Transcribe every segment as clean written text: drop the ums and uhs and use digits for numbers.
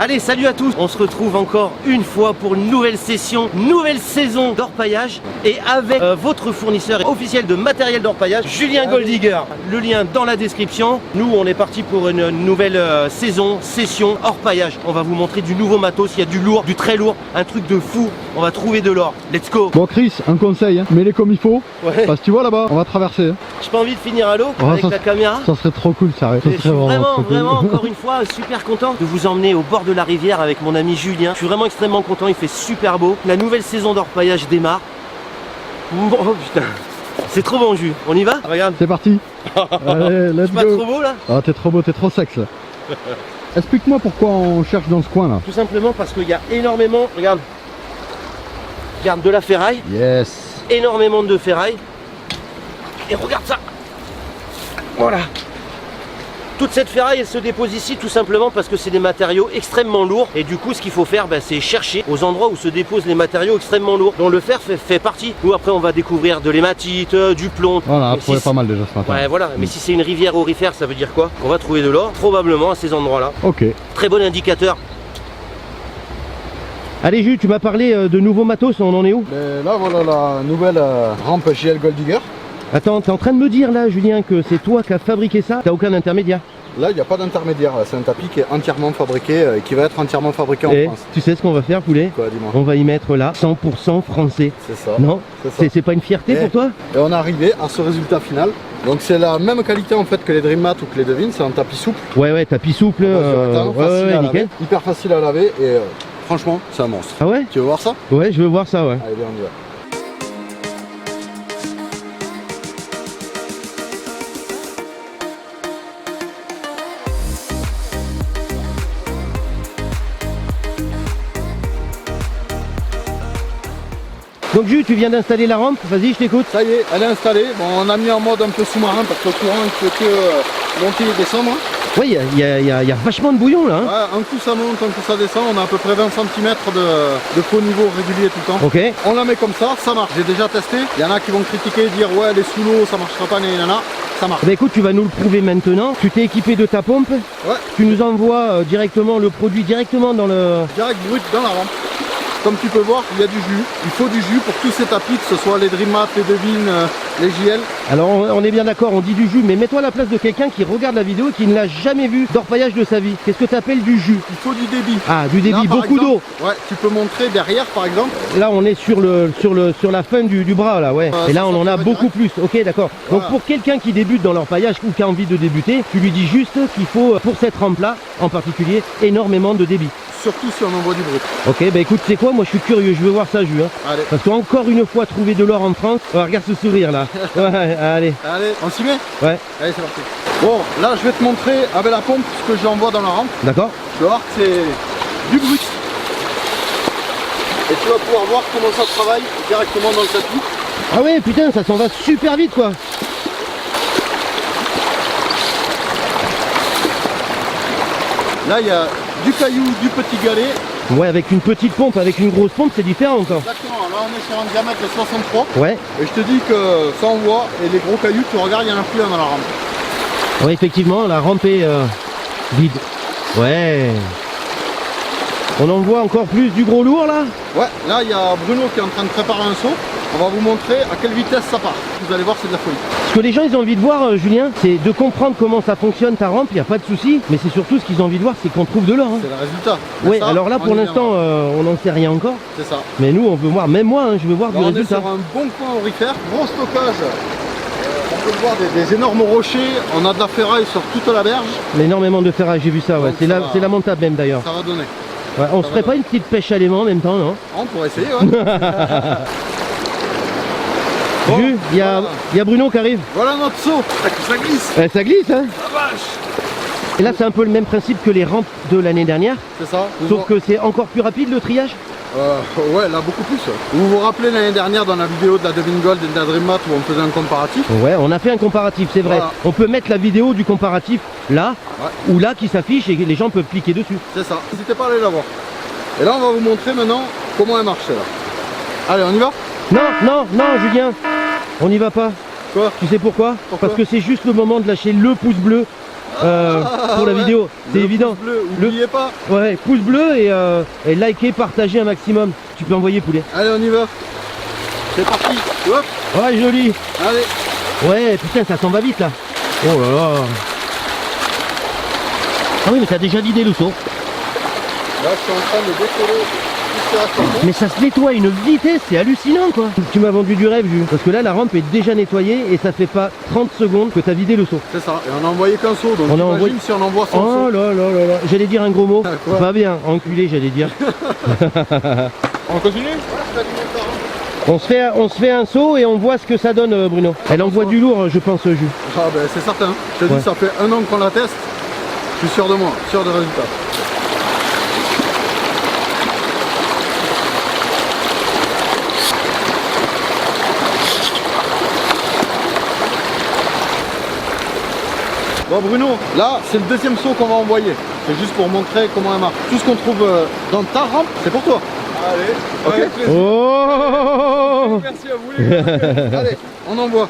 Allez, salut à tous. On se retrouve encore une fois pour une nouvelle session, nouvelle saison d'orpaillage. Et avec votre fournisseur officiel de matériel d'orpaillage, Julien Golddigger. Le lien dans la description. Nous, on est parti pour une nouvelle session orpaillage. On va vous montrer du nouveau matos. Il y a du lourd, du très lourd, un truc de fou. On va trouver de l'or. Let's go. Bon Chris, un conseil, hein. Mets-les comme il faut. Ouais. Parce que tu vois là-bas, on va traverser. J'ai pas envie de finir à l'eau avec la caméra. Ça serait trop cool, sérieux. Je suis vraiment encore une fois super content de vous emmener au bord de la rivière avec mon ami Julien. Je suis vraiment extrêmement content, il fait super beau. La nouvelle saison d'orpaillage démarre. Oh putain, c'est trop bon jus. On y va? Regarde. C'est parti. Allez, let's go. Pas trop beau là? Ah t'es trop beau, t'es trop sexe là. Explique-moi pourquoi on cherche dans ce coin là. Tout simplement parce qu'il y a énormément, regarde, de la ferraille. Yes. Énormément de ferraille. Et regarde ça. Voilà. Toute cette ferraille, elle se dépose ici tout simplement parce que c'est des matériaux extrêmement lourds. Et du coup, ce qu'il faut faire, c'est chercher aux endroits où se déposent les matériaux extrêmement lourds, dont le fer fait partie. Nous, après, on va découvrir de l'hématite, du plomb. Voilà, on a trouvé pas mal déjà ce matin. Ouais, voilà. Mais si c'est une rivière aurifère, ça veut dire quoi? On va trouver de l'or, probablement à ces endroits-là. Ok. Très bon indicateur. Allez Jules, tu m'as parlé de nouveaux matos, on en est où? Là voilà la nouvelle rampe JL Golddigger. Attends, t'es en train de me dire là, Julien, que c'est toi qui as fabriqué ça? T'as aucun intermédiaire? Là, il n'y a pas d'intermédiaire. C'est un tapis qui est entièrement fabriqué et qui va être entièrement fabriqué en France. Tu sais ce qu'on va faire, poulet? Quoi, dis-moi. On va y mettre là 100% français. C'est ça. Non? C'est pas une fierté pour toi? Et on est arrivé à ce résultat final. Donc c'est la même qualité en fait que les Dream Mat ou que les Devin. C'est un tapis souple. Ouais, tapis souple. Nickel. Hyper facile à laver et franchement, c'est un monstre. Ah ouais? Tu veux voir ça? Ouais, je veux voir ça, ouais. Allez, viens, on y va. Donc Jules, tu viens d'installer la rampe, vas-y, je t'écoute. Ça y est, elle est installée. Bon, on a mis en mode un peu sous-marin parce que le courant ne fait que monter et descendre. Oui, il y a vachement de bouillon là. Hein. Ouais, un coup ça monte, un coup ça descend. On a à peu près 20 cm de faux niveau régulier tout le temps. Ok. On la met comme ça marche. J'ai déjà testé. Il y en a qui vont critiquer, dire ouais, elle est sous l'eau, ça marchera pas, nanana. Ça marche. Bah écoute, tu vas nous le prouver maintenant. Tu t'es équipé de ta pompe. Ouais. Tu nous envoies directement le produit directement dans le... Direct brut dans la rampe. Comme tu peux voir, il y a du jus. Il faut du jus pour tous ces tapis, que ce soit les Dream Mat, les Devin, les JL. Alors on est bien d'accord, on dit du jus, mais mets-toi à la place de quelqu'un qui regarde la vidéo et qui ne l'a jamais vu d'orpaillage de sa vie. Qu'est-ce que tu appelles du jus? Il faut du débit. Ah, du débit, là, beaucoup d'eau. Ouais, tu peux montrer derrière par exemple. Là on est sur la fin du bras là, ouais. Et là on en a beaucoup plus. Ok, d'accord. Voilà. Donc pour quelqu'un qui débute dans l'orpaillage ou qui a envie de débuter, tu lui dis juste qu'il faut pour cette rampe là en particulier énormément de débit. Surtout si on envoie du brut. Ok, bah écoute, c'est quoi? Moi je suis curieux, je veux voir ça, Jules. Hein. Allez. Parce qu'encore une fois, trouver de l'or en France. Oh, regarde ce sourire là. Ouais, allez. Allez, on s'y met? Ouais. Allez, c'est parti. Bon, là je vais te montrer avec la pompe ce que j'envoie dans la rampe. D'accord. Tu vas voir que c'est du brut. Et tu vas pouvoir voir comment ça travaille directement dans le tapis. Ah ouais, putain, ça s'en va super vite quoi. Là il y a du caillou, du petit galet. Ouais, avec une petite pompe, avec une grosse pompe, c'est différent encore. Exactement, là on est sur un diamètre de 63. Ouais. Et je te dis que ça envoie et les gros cailloux, tu regardes, il y en a plus un dans la rampe. Ouais, effectivement, la rampe est vide. Ouais. On en voit encore plus du gros lourd là. Ouais, là il y a Bruno qui est en train de préparer un saut. On va vous montrer à quelle vitesse ça part. Vous allez voir, c'est de la folie. Ce que les gens ils ont envie de voir, Julien, c'est de comprendre comment ça fonctionne ta rampe, il n'y a pas de souci. Mais c'est surtout ce qu'ils ont envie de voir, c'est qu'on trouve de l'or. Hein. C'est le résultat. Oui, alors là pour l'instant, on n'en sait rien encore. C'est ça. Mais nous on veut voir, même moi, hein, je veux voir du résultat. On est sur un bon coin aurifère, gros stockage. On peut voir des énormes rochers, on a de la ferraille sur toute la berge. Énormément de ferraille, j'ai vu ça, ouais. C'est lamentable même d'ailleurs. Ça va donner. Ouais, on se ferait pas une petite pêche à l'aimant en même temps, non? On pourrait essayer, ouais. Bon, Jules, il y a Bruno qui arrive. Voilà notre saut. Ça glisse. Ouais, ça glisse, hein? La vache. Et là, c'est un peu le même principe que les rampes de l'année dernière. C'est ça. Sauf que c'est encore plus rapide le triage. Ouais, là beaucoup plus. Vous vous rappelez l'année dernière dans la vidéo de la Devin Gold et de la Dream Mat où on faisait un comparatif? Ouais, on a fait un comparatif, c'est vrai. Voilà. On peut mettre la vidéo du comparatif là, ouais. ou là qui s'affiche et les gens peuvent cliquer dessus. C'est ça. N'hésitez pas à aller la voir. Et là, on va vous montrer maintenant comment elle marche là. Allez, on y va? Non, Julien, on n'y va pas. Quoi? Tu sais pourquoi? Pourquoi? Parce que c'est juste le moment de lâcher le pouce bleu pour la vidéo, c'est évident. Pouce bleu, n'oubliez pas. Ouais, pouce bleu et likez, partagez un maximum. Tu peux envoyer poulet. Allez, on y va. C'est parti. Hop. Ouais, joli. Allez. Ouais, putain, ça s'en va vite là. Oh là là. Ah oui, mais t'as déjà vidé le seau. Là, je suis en train de décoller tout ce qui reste en fond. Mais ça se nettoie à une vitesse, c'est hallucinant quoi. Tu m'as vendu du rêve, Jules. Parce que là, la rampe est déjà nettoyée et ça fait pas 30 secondes que t'as vidé le seau. C'est ça. Et on a envoyé qu'un seau. Donc On a imagine envoyé- si on envoie 100 Oh seaux. là là là là. J'allais dire un gros mot. Quoi Pas bien, enculé, j'allais dire. On continue. On se fait un saut et on voit ce que ça donne, Bruno. Elle envoie du lourd, je pense, Jules. Ah ben c'est certain. Je te Ouais. dis, ça fait un an qu'on la teste. Je suis sûr de moi, sûr des résultats. Bon Bruno, là c'est le deuxième saut qu'on va envoyer. C'est juste pour montrer comment elle marche. Tout ce qu'on trouve dans ta rampe, c'est pour toi. Allez, ok. Oh Merci à vous les gars. Allez, on envoie.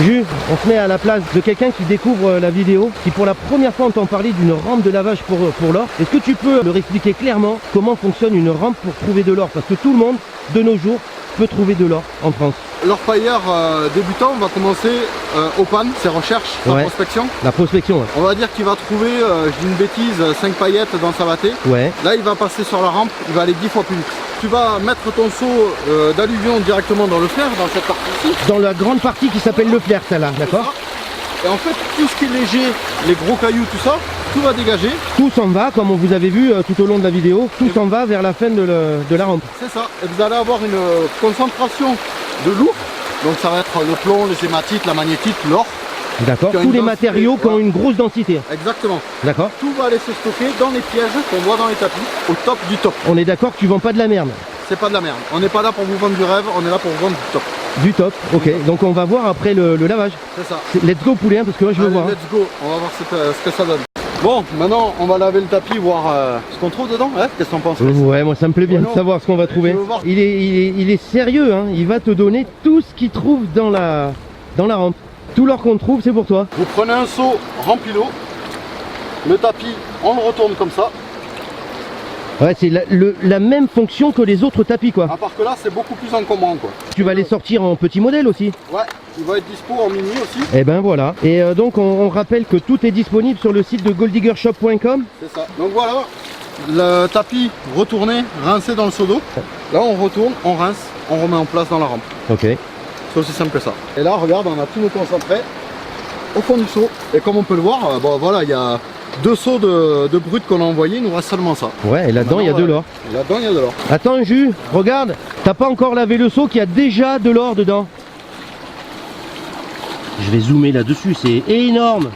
Jules, on se met à la place de quelqu'un qui découvre la vidéo, qui pour la première fois entend parler d'une rampe de lavage pour l'or. Est-ce que tu peux leur expliquer clairement comment fonctionne une rampe pour trouver de l'or? Parce que tout le monde, de nos jours, peut trouver de l'or en France. L'orpailleur débutant va commencer au pan, ses recherches, sa Ouais. prospection. La prospection, ouais. On va dire qu'il va trouver, je dis une bêtise, 5 paillettes dans sa battée. Ouais. Là il va passer sur la rampe, il va aller 10 fois plus vite. Tu vas mettre ton seau d'alluvion directement dans le flair, dans cette partie-ci. Dans la grande partie qui s'appelle le flair, celle-là, d'accord? Et en fait, tout ce qui est léger, les gros cailloux, tout ça, tout va dégager. Tout s'en va, comme on vous avez vu tout au long de la vidéo, tout s'en va vers la fin de la rampe. C'est ça. Et vous allez avoir une concentration de lourd. Donc ça va être le plomb, les hématites, la magnétite, l'or. D'accord? Qui a Tous une les densité, matériaux qui ont voilà. une grosse densité. Exactement. D'accord? Tout va aller se stocker dans les pièges qu'on voit dans les tapis, au top du top. On est d'accord que tu vends pas de la merde. C'est pas de la merde. On n'est pas là pour vous vendre du rêve, on est là pour vous vendre du top. Du top, ok. Donc on va voir après le lavage. C'est ça. Let's go poulet, hein, parce que moi je veux Allez, voir. hein. let's go, on va voir ce que ça donne. Bon, maintenant on va laver le tapis, voir ce qu'on trouve dedans. Ouais, qu'est-ce qu'on pense? Ouais, moi ça me plaît bien de Bruno, savoir ce qu'on va trouver. je veux voir. Il est sérieux, hein. Il va te donner tout ce qu'il trouve dans la rampe. Tout l'or qu'on trouve, c'est pour toi. Vous prenez un seau rempli d'eau, le tapis, on le retourne comme ça. Ouais, c'est la même fonction que les autres tapis, quoi. À part que là, c'est beaucoup plus encombrant, quoi. Tu vas les sortir en petit modèle aussi. Ouais, il va être dispo en mini aussi. Et ben voilà. Et donc on rappelle que tout est disponible sur le site de golddiggershop.com. C'est ça. Donc voilà, le tapis retourné, rincé dans le seau d'eau. Là, on retourne, on rince, on remet en place dans la rampe. Ok. C'est aussi simple que ça. Et là, regarde, on a tous nos concentrés au fond du seau. Et comme on peut le voir, bon voilà, il y a 2 seaux de brut qu'on a envoyé, il nous reste seulement ça. Ouais, et là-dedans il y a de l'or. Là-dedans, il y a de l'or. Attends Jus, regarde, t'as pas encore lavé le seau qui a déjà de l'or dedans. Je vais zoomer là-dessus, c'est énorme.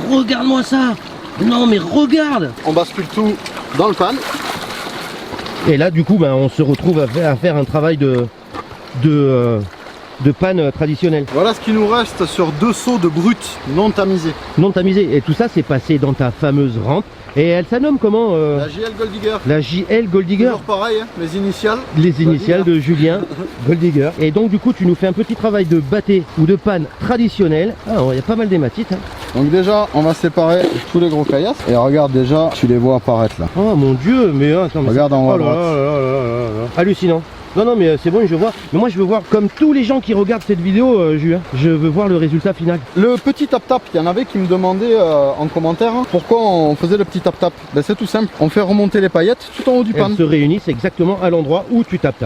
Regarde-moi ça. Non mais regarde. On bascule tout dans le pan. Et là du coup ben, on se retrouve à faire un travail de panne traditionnelle. Voilà ce qui nous reste sur 2 seaux de brut non tamisés. Non tamisé. Et tout ça c'est passé dans ta fameuse rampe. Et elle s'annomme comment La JL Gold Digger. La JL Gold Digger. Toujours pareil, hein, les initiales. Les initiales de Julien Gold Digger. Et donc du coup tu nous fais un petit travail de batté ou de panne traditionnel. Ah il y a pas mal d'hématites. Hein. Donc déjà, on va séparer tous les gros caillasses. Et regarde déjà, tu les vois apparaître là. Oh mon dieu, mais attends, mais Regarde en haut à oh là droite. là là là là là. Hallucinant. Non non mais c'est bon, je vois. Mais moi je veux voir comme tous les gens qui regardent cette vidéo, Julien. Je veux voir le résultat final. Le petit tap-tap, il y en avait qui me demandaient en commentaire hein, pourquoi on faisait le petit tap-tap. Ben, c'est tout simple, on fait remonter les paillettes tout en haut du pan. Elles se réunissent exactement à l'endroit où tu tapes.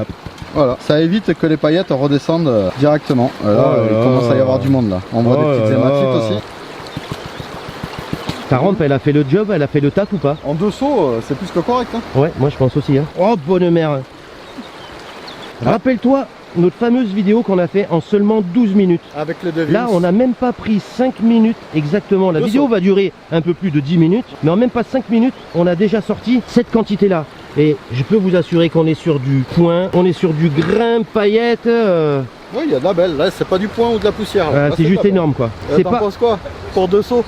Voilà, ça évite que les paillettes redescendent directement. Là, Oh il là commence à y avoir du monde là. On voit Oh des petites là hématites là. aussi. Ta rampe elle a fait le job, elle a fait le taf ou pas? En 2 seaux, c'est plus que correct. Hein. Ouais, moi je pense aussi. Hein. Oh bonne mère. Rappelle-toi notre fameuse vidéo qu'on a fait en seulement 12 minutes. Avec les devis. Là, on n'a même pas pris 5 minutes exactement. La Deux vidéo sauts. va durer un peu plus de 10 minutes, mais en même pas 5 minutes, on a déjà sorti cette quantité-là. Et je peux vous assurer qu'on est sur du point, on est sur du grain paillette. Oui, il y a de la belle. Là, c'est pas du point ou de la poussière. Là, C'est de juste la belle. énorme quoi. C'est T'en pas. penses quoi pour 2 seaux?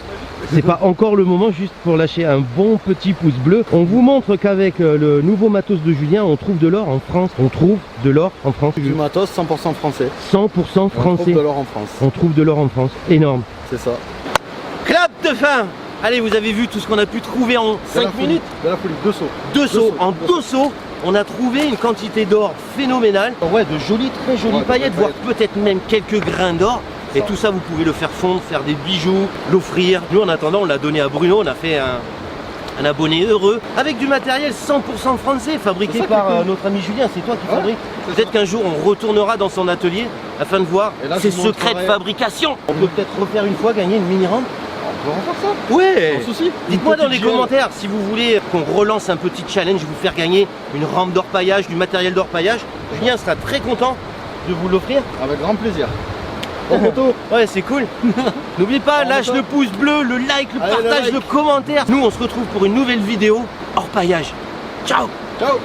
c'est pas encore le moment, juste pour lâcher un bon petit pouce bleu. On vous montre qu'avec le nouveau matos de Julien, on trouve de l'or en France. On trouve de l'or en France. Du matos 100% français. 100% On français. trouve de l'or en France. On trouve de l'or en France. Énorme. C'est ça. Clap de fin. Allez, vous avez vu tout ce qu'on a pu trouver en 5 minutes. De la folie, 2 sauts. 2 sauts. En 2 sauts, on a trouvé une quantité d'or phénoménale. Ouais, de jolies, très jolies paillettes, voire peut-être même quelques grains d'or. Et tout ça, vous pouvez le faire fondre, faire des bijoux, l'offrir. Nous, en attendant, on l'a donné à Bruno. On a fait un abonné heureux avec du matériel 100% français, fabriqué par notre ami Julien. C'est toi qui fabrique. Peut-être qu'un jour, on retournera dans son atelier afin de voir ses secrets de fabrication. On peut peut-être refaire une fois, gagner une mini-rampe. On va refaire ça. Ouais. Sans souci. Dites-moi dans les commentaires si vous voulez qu'on relance un petit challenge, vous faire gagner une rampe d'orpaillage, du matériel d'orpaillage. Julien sera très content de vous l'offrir. Avec grand plaisir. Bonne photo. Ouais, c'est cool. N'oublie pas, lâche le pouce bleu, le like, le partage, le commentaire. Nous, on se retrouve pour une nouvelle vidéo orpaillage. Ciao. Ciao.